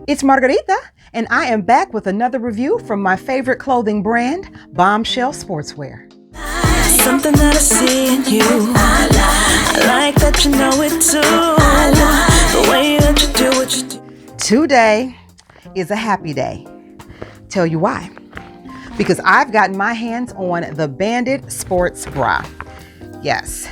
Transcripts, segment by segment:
It's Margarita, and I am back with another review from my favorite clothing brand, Bombshell Sportswear. Something that I see in you. I like that you know it too. The way that you do what you do. Today is a happy day. Tell you why. Because I've gotten my hands on the Bandit Sports Bra. Yes,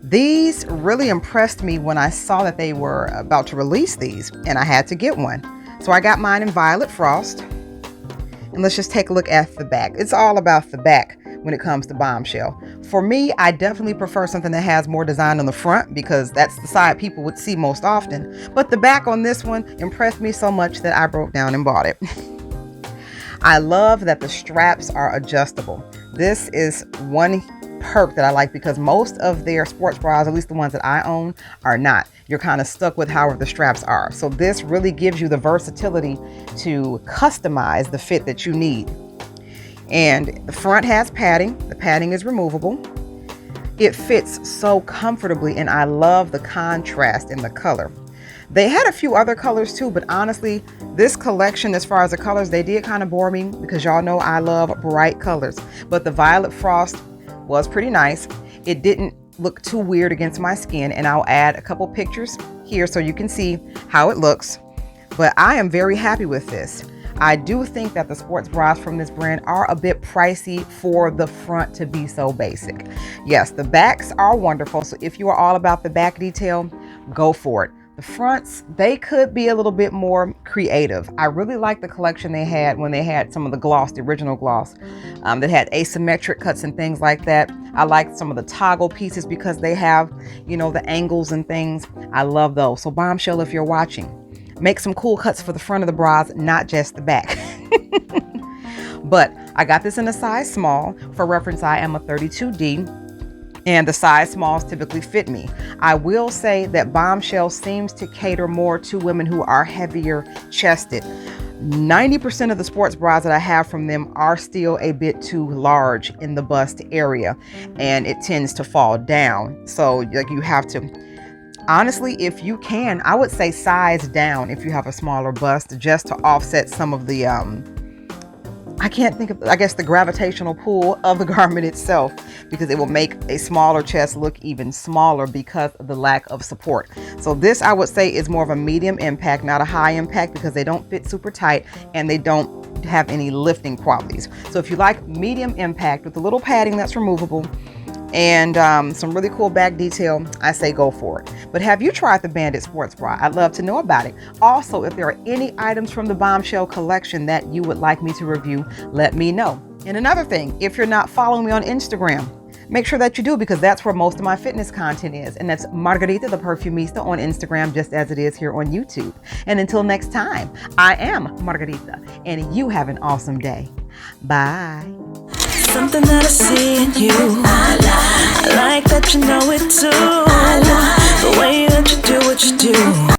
these really impressed me when I saw that they were about to release these, and I had to get one. So I got mine in Violet Frost. And let's just take a look at the back. It's all about the back when it comes to Bombshell. For me, I definitely prefer something that has more design on the front because that's the side people would see most often. But the back on this one impressed me so much that I broke down and bought it. I love that the straps are adjustable. This is one perk that I like because most of their sports bras, at least the ones that I own, are not. You're kind of stuck with however the straps are. So this really gives you the versatility to customize the fit that you need. And the front has padding. The padding is removable. It fits so comfortably, and I love the contrast in the color. They had a few other colors too, but honestly, this collection, as far as the colors, they did kind of bore me because y'all know I love bright colors. But the Violet Frost was pretty nice. It didn't look too weird against my skin, and I'll add a couple pictures here so you can see how it looks. But I am very happy with this. I do think that the sports bras from this brand are a bit pricey for the front to be so basic. Yes, the backs are wonderful, so if you are all about the back detail, go for it. The fronts, they could be a little bit more creative. I really like the collection they had when they had some of the gloss, the original gloss, that had asymmetric cuts and things like that. I like some of the toggle pieces because they have, you know, the angles and things. I love those. So Bombshell, if you're watching, make some cool cuts for the front of the bras, not just the back. But I got this in a size small. For reference, I am a 32D. And the size smalls typically fit me. I will say that Bombshell seems to cater more to women who are heavier chested. 90% of the sports bras that I have from them are still a bit too large in the bust area, and it tends to fall down. So like you have to, honestly, if you can, I would say size down if you have a smaller bust, just to offset some of the I can't think of, I guess, the gravitational pull of the garment itself, because it will make a smaller chest look even smaller because of the lack of support. So this, I would say, is more of a medium impact, not a high impact, because they don't fit super tight and they don't have any lifting qualities. So if you like medium impact with a little padding that's removable and some really cool back detail, I say go for it. But have you tried the Bandit Sports Bra? I'd love to know about it. Also, if there are any items from the Bombshell collection that you would like me to review, let me know. And another thing, if you're not following me on Instagram, make sure that you do, because that's where most of my fitness content is. And that's Margarita the Perfumista on Instagram, just as it is here on YouTube. And until next time, I am Margarita, and you have an awesome day. Bye. Something that I see in you. I like that you know it too. The way that you do what you do.